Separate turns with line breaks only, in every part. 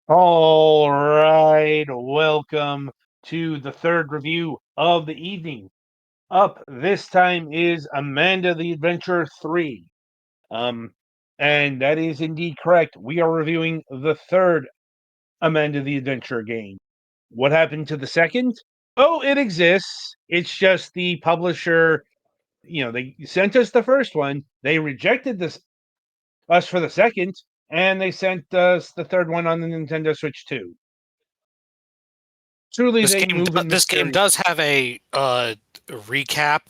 All right, welcome to the third review of the evening. Up this time is Amanda the Adventurer 3. Um, and that is indeed correct. We are reviewing the third Amanda the Adventurer game. What happened to the second? Oh, it exists. It's just the publisher, they sent us the first one, they rejected us for the second, and they sent us the third one on the Nintendo Switch 2. Truly,
This
they
game,
move in
this game
mysterious.
does have a recap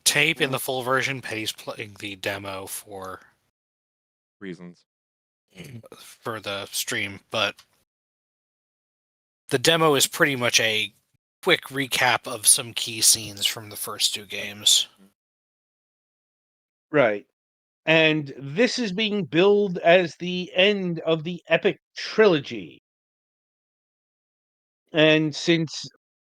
tape in the full version. Penny's playing the demo for
reasons.
the stream, but the demo is pretty much a quick recap of some key scenes from the first two games.
Right. And this is being billed as the end of the epic trilogy. And since,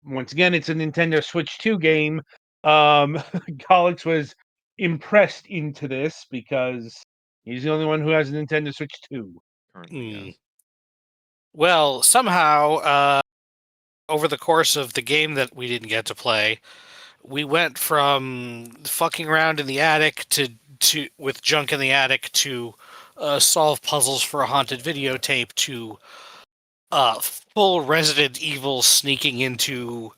once again, it's a Nintendo Switch 2 game, Golux was impressed into this because he's the only one who has a Nintendo Switch 2.
Currently, yes.
Well, somehow, over the course of the game that we didn't get to play, we went from fucking around in the attic to with junk in the attic to solve puzzles for a haunted videotape to full Resident Evil sneaking into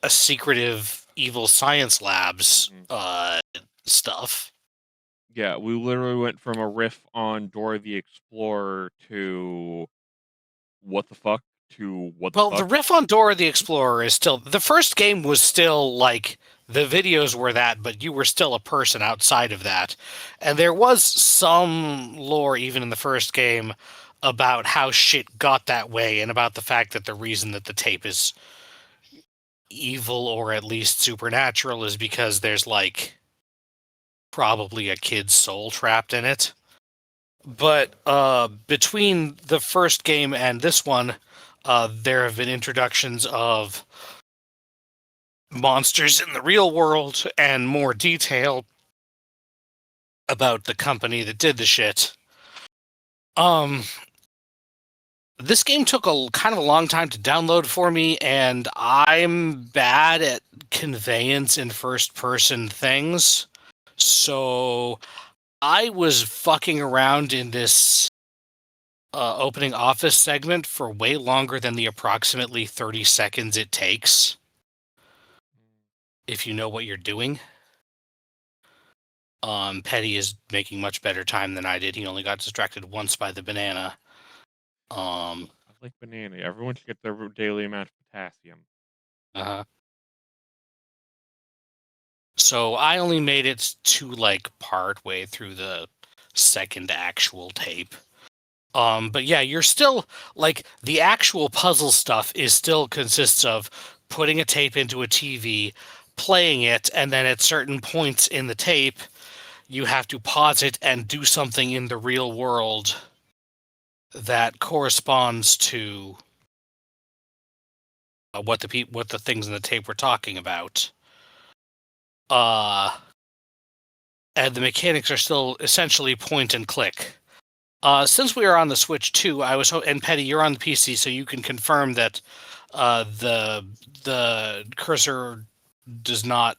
a secretive evil science labs stuff.
Yeah, we literally went from a riff on Dora the Explorer to what the fuck to what the fuck.
Well, the riff on Dora the Explorer is still... The first game was still, like, the videos were that, but you were still a person outside of that. And there was some lore, even in the first game, about how shit got that way, and about the fact that the reason that the tape is evil, or at least supernatural, is because there's, like, probably a kid's soul trapped in it. But between the first game and this one, there have been introductions of monsters in the real world and more detail about the company that did the shit. This game took a kind of a long time to download for me, and I'm bad at conveyance in first-person things. So I was fucking around in this opening office segment for way longer than the approximately 30 seconds it takes, if you know what you're doing. Petty is making much better time than I did. He only got distracted once by the banana.
I like banana. Everyone should get their daily amount of potassium.
So I only made it to, like, part way through the second actual tape. But yeah, you're still, like, the actual puzzle stuff is still consists of putting a tape into a TV, playing it, and then at certain points in the tape, you have to pause it and do something in the real world that corresponds to what the things in the tape were talking about. And the mechanics are still essentially point and click. Since we are on the Switch 2, and Petty, you're on the PC, so you can confirm that the cursor does not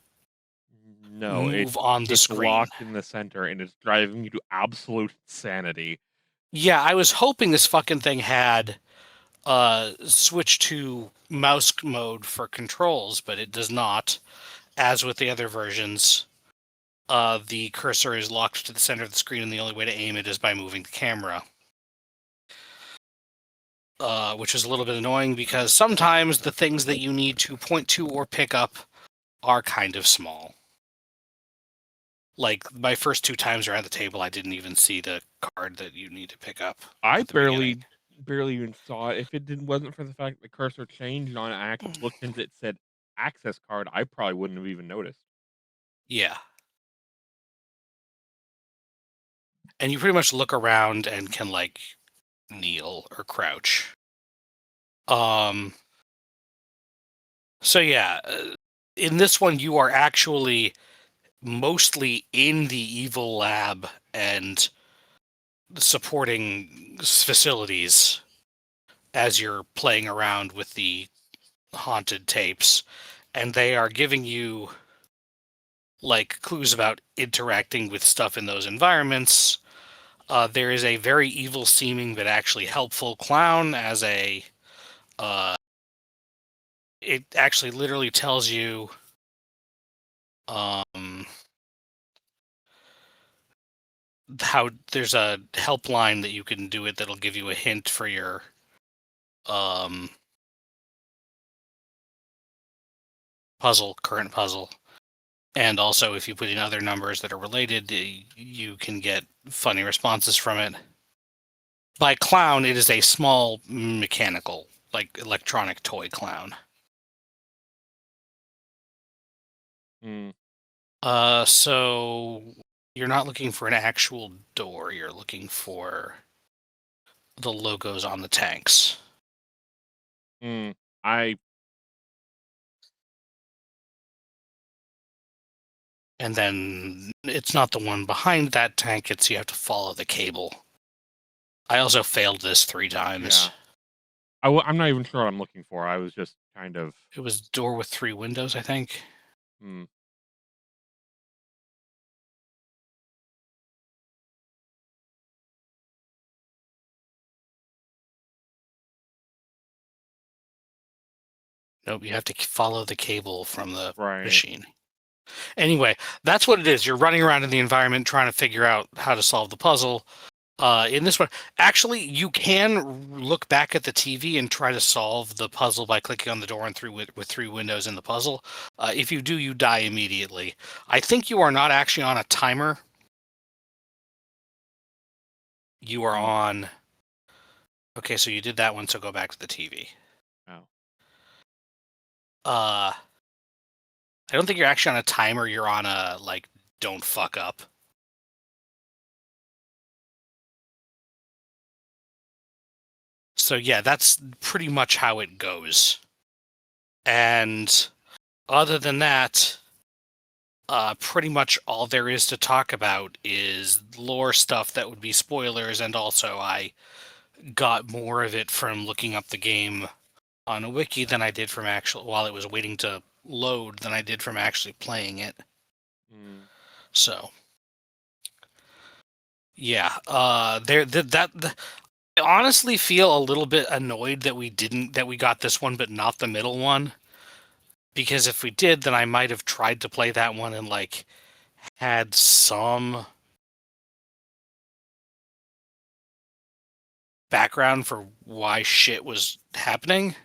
move on the screen.
It's locked in the center, and it's driving you to absolute insanity.
Yeah, I was hoping this fucking thing had Switch 2 mouse mode for controls, but it does not. As with the other versions, the cursor is locked to the center of the screen, and the only way to aim it is by moving the camera. Which is a little bit annoying because sometimes the things that you need to point to or pick up are kind of small. Like, my first two times around the table, I didn't even see the card that you need to pick up.
I barely even saw it. If it wasn't for the fact the cursor changed on it, I actually looked into it, said access card, I probably wouldn't have even noticed.
Yeah. And you pretty much look around and can, like, kneel or crouch. So yeah, in this one you are actually mostly in the evil lab and supporting facilities as you're playing around with the haunted tapes, and they are giving you like clues about interacting with stuff in those environments. There is a very evil seeming but actually helpful clown as a it actually literally tells you how there's a helpline that you can do it that'll give you a hint for your current puzzle. And also, if you put in other numbers that are related, you can get funny responses from it. By clown, it is a small mechanical, like electronic toy clown.
Mm.
So you're not looking for an actual door. You're looking for the logos on the tanks.
I
And then it's not the one behind that tank. It's you have to follow the cable. I also failed this 3 times.
Yeah. I'm not even sure what I'm looking for. I was just kind of.
It was door with 3 windows, I think.
Hmm.
Nope, you have to follow the cable from the
Right.
machine. Anyway, that's what it is. You're running around in the environment trying to figure out how to solve the puzzle. In this one, actually, you can look back at the TV and try to solve the puzzle by clicking on the door and with 3 windows in the puzzle. If you do, you die immediately. I think you are not actually on a timer. You are on... Okay, so you did that one, so go back to the TV.
Oh.
I don't think you're actually on a timer. You're on a, like, don't fuck up. So yeah, that's pretty much how it goes. And other than that, pretty much all there is to talk about is lore stuff that would be spoilers, and also I got more of it from looking up the game on a wiki than I did from while it was waiting to load than I did from actually playing it. So yeah, I honestly feel a little bit annoyed that we got this one but not the middle one, because if we did, then I might have tried to play that one and like had some background for why shit was happening,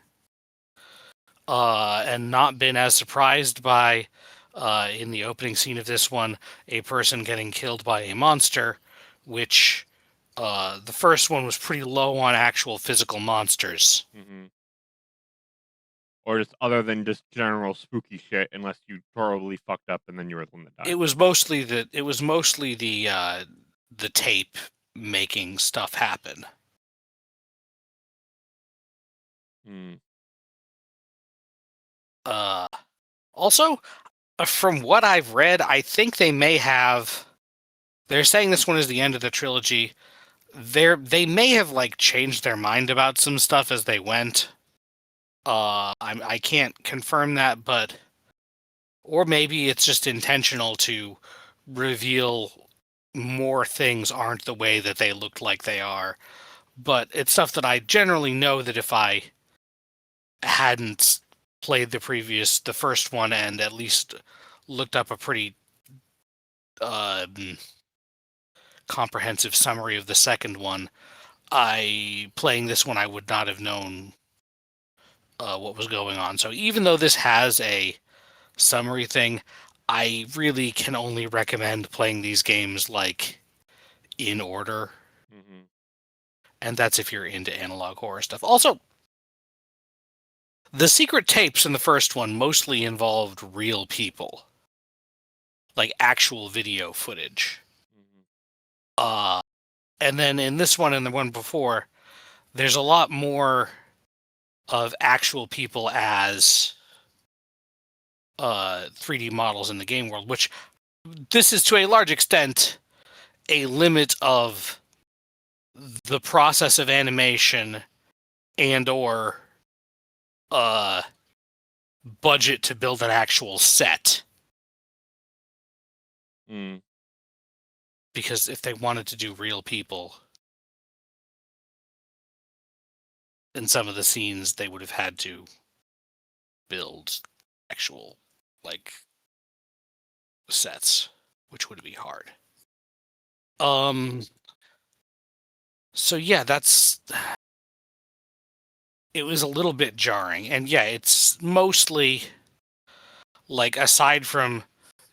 and not been as surprised by, in the opening scene of this one, a person getting killed by a monster, which the first one was pretty low on actual physical monsters.
Mm-hmm. Or just other than just general spooky shit, unless you totally fucked up and then you were the one that died.
It was mostly the tape making stuff happen. Also, from what I've read, I think they may have. They're saying this one is the end of the trilogy. They may have like changed their mind about some stuff as they went. I can't confirm that, but or maybe it's just intentional to reveal more things aren't the way that they looked like they are. But it's stuff that I generally know that if I hadn't played the first one, and at least looked up a pretty comprehensive summary of the second one, playing this one, I would not have known what was going on. So even though this has a summary thing, I really can only recommend playing these games like in order.
Mm-hmm.
And that's if you're into analog horror stuff. Also, the secret tapes in the first one mostly involved real people, like actual video footage.
Mm-hmm.
And then in this one and the one before, there's a lot more of actual people as 3D models in the game world, which this is to a large extent a limit of the process of animation and or budget to build an actual set.
Mm.
Because if they wanted to do real people in some of the scenes, they would have had to build actual, like, sets, which would be hard. So yeah, it was a little bit jarring. And yeah, it's mostly, like, aside from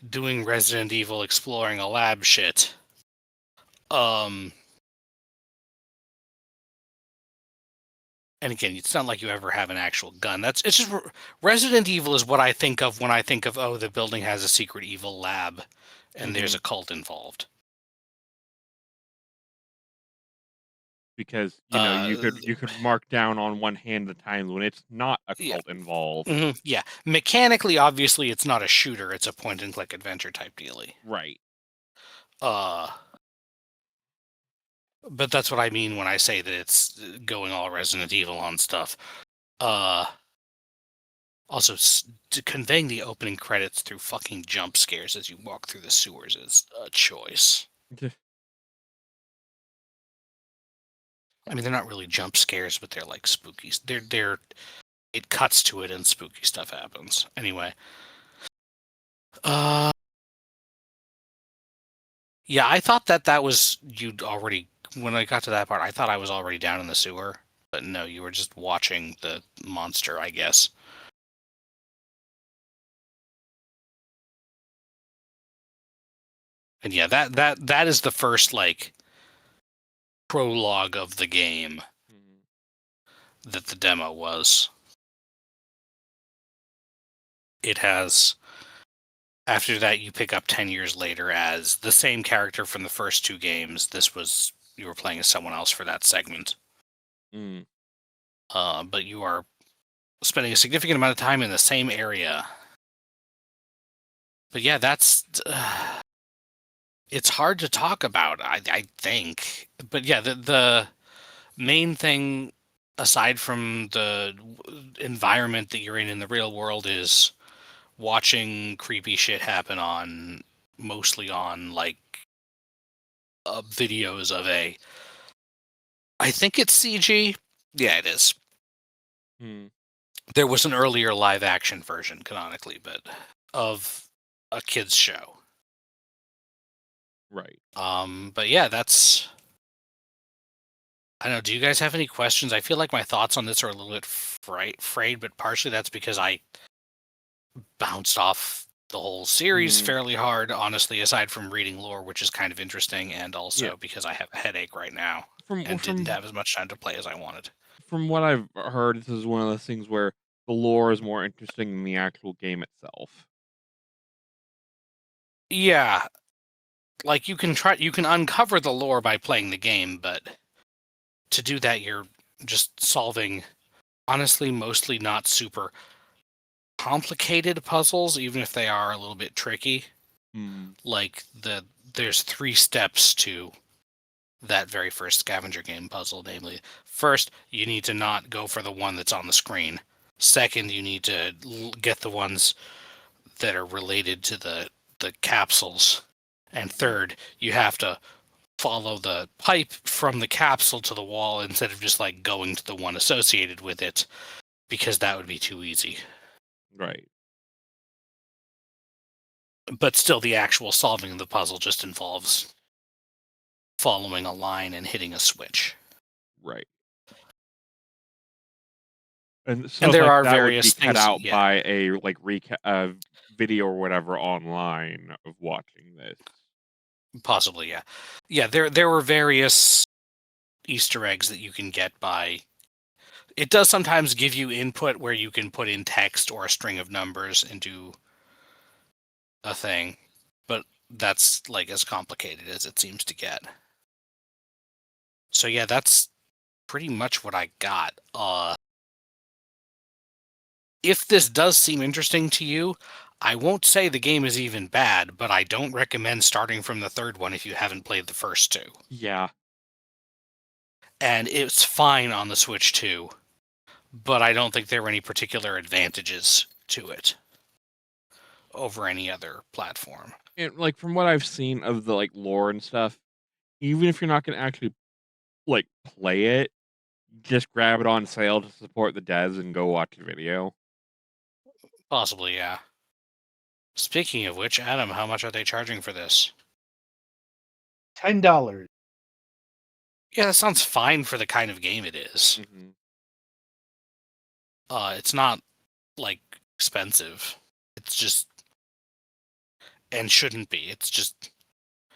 doing Resident Evil exploring a lab shit, and again, it's not like you ever have an actual gun. It's just Resident Evil is what I think of when I think of, oh, the building has a secret evil lab and there's a cult involved.
Because you could mark down on one hand the times when it's not a cult involved.
Mm-hmm, yeah, mechanically, obviously, it's not a shooter; it's a point-and-click adventure type dealy.
Right.
But that's what I mean when I say that it's going all Resident Evil on stuff. Also, conveying the opening credits through fucking jump scares as you walk through the sewers is a choice. I mean, they're not really jump scares, but they're like spooky. It cuts to it and spooky stuff happens. Anyway. Yeah, I thought that was you'd already, when I got to that part, I thought I was already down in the sewer. But no, you were just watching the monster, I guess. And yeah, that is the first, like, prologue of the game that the demo was. It has, after that, you pick up 10 years later as the same character from the first two games. You were playing as someone else for that segment. But you are spending a significant amount of time in the same area. But yeah, it's hard to talk about, I think. But yeah, the main thing, aside from the environment that you're in the real world, is watching creepy shit happen mostly on, like, videos of I think it's CG. Yeah, it is. There was an earlier live action version, canonically, but of a kid's show.
Right.
But yeah, that's... I don't know, do you guys have any questions? I feel like my thoughts on this are a little bit frayed, but partially that's because I bounced off the whole series fairly hard, honestly, aside from reading lore, which is kind of interesting, and also because I have a headache right now and didn't have as much time to play as I wanted.
From what I've heard, this is one of those things where the lore is more interesting than the actual game itself.
Yeah. Like, you can uncover the lore by playing the game, but to do that, you're just solving, honestly, mostly not super complicated puzzles, even if they are a little bit tricky. Like, there's 3 steps to that very first scavenger game puzzle, namely, first, you need to not go for the one that's on the screen. Second, you need to get the ones that are related to the capsules. And third, you have to follow the pipe from the capsule to the wall instead of just, like, going to the one associated with it, because that would be too easy.
Right.
But still, the actual solving of the puzzle just involves following a line and hitting a switch.
Right. And so
there
like
are
that
various
would be cut
things,
out
yeah.
by a like video or whatever online of watching this.
Possibly, yeah. Yeah, there were various Easter eggs that you can get by... It does sometimes give you input where you can put in text or a string of numbers into a thing, but that's, like, as complicated as it seems to get. So yeah, that's pretty much what I got. If this does seem interesting to you, I won't say the game is even bad, but I don't recommend starting from the third one if you haven't played the first two.
Yeah.
and it's fine on the Switch too. But I don't think there were any particular advantages to it over any other platform.
And like from what I've seen of the like lore and stuff, even if you're not gonna actually like play it, just grab it on sale to support the devs and go watch the video.
Possibly, yeah. Speaking of which, Adam, how much are they charging for this?
$10.
Yeah, that sounds fine for the kind of game it is.
Mm-hmm.
It's not like expensive. It's just, and shouldn't be. It's just,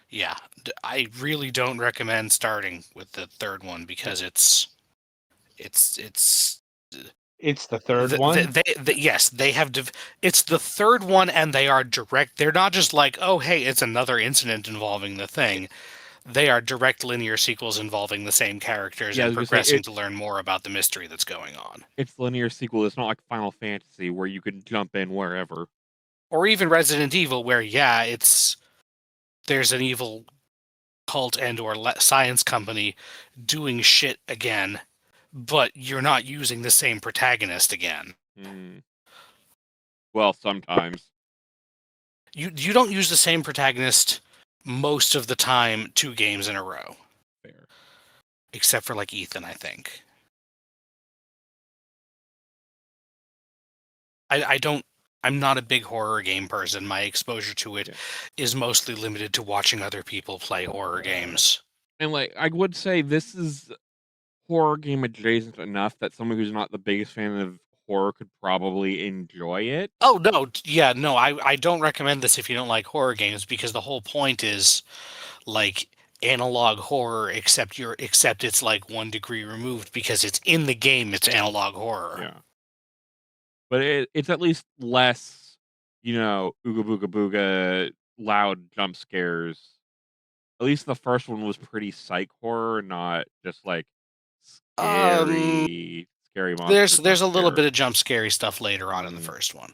yeah. I really don't recommend starting with the third one because it's
It's the third one.
yes, they have. It's the third one, and they are direct. They're not just like, oh, hey, it's another incident involving the thing. They are direct linear sequels involving the same characters
Yeah, I
and
was gonna say,
progressing to learn more about the mystery that's going on.
it's the linear sequel. It's not like Final Fantasy where you can jump in wherever.
Or even Resident Evil, where there's an evil cult and or science company doing shit again, but you're not using the same protagonist again.
Mm. Well, sometimes.
You don't use the same protagonist most of the time 2 games in a row.
Fair.
Except for like Ethan, I think. I'm not a big horror game person. My exposure to it is mostly limited to watching other people play horror games.
And like I would say this is horror game adjacent enough that someone who's not the biggest fan of horror could probably enjoy it.
Oh no, yeah, no, I don't recommend this if you don't like horror games because the whole point is like analog horror except it's like 1 degree removed because it's in the game, it's analog horror.
Yeah. But it's at least less, ooga booga booga loud jump scares. At least the first one was pretty psych horror, not just like scary monster
There's
jump
a little
scare.
bit of jump scary stuff later on in the first one.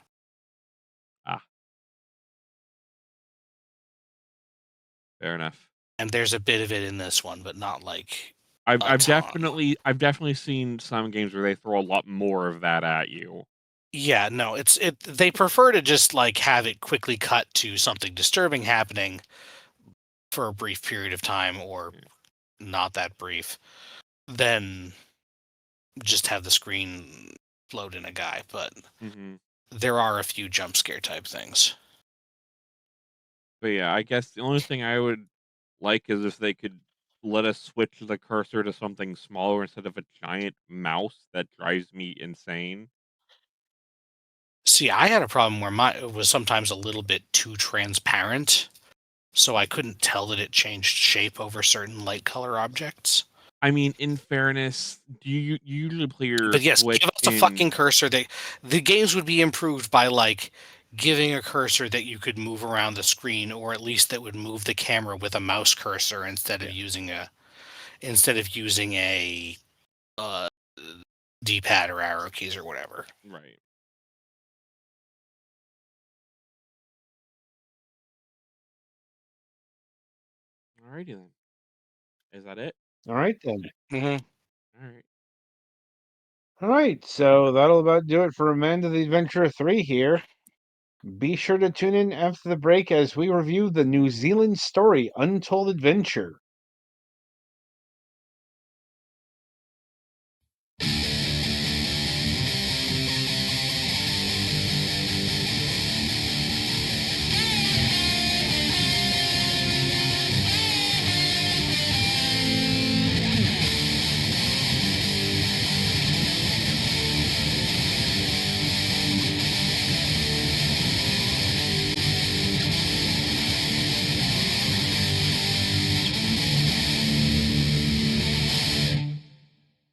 Fair enough.
And there's a bit of it in this one, but not like
I've definitely seen some games where they throw a lot more of that at you.
Yeah, no, they prefer to just like have it quickly cut to something disturbing happening for a brief period of time or not that brief, than just have the screen float in a guy, but there are a few jump scare type things.
But yeah, I guess the only thing I would like is if they could let us switch the cursor to something smaller instead of a giant mouse that drives me insane.
See, I had a problem where it was sometimes a little bit too transparent, so I couldn't tell that it changed shape over certain light color objects.
I mean, in fairness, do you usually play your
But yes,
Switch
give us a fucking cursor. The games would be improved by like giving a cursor that you could move around the screen, or at least that would move the camera with a mouse cursor instead of using a D-pad or arrow keys or whatever.
Right. Alrighty then. Is that it?
All right then.
Mm-hmm.
All right.
All right, so that'll about do it for Amanda the Adventurer 3 here. Be sure to tune in after the break as we review the New Zealand story Untold Adventure.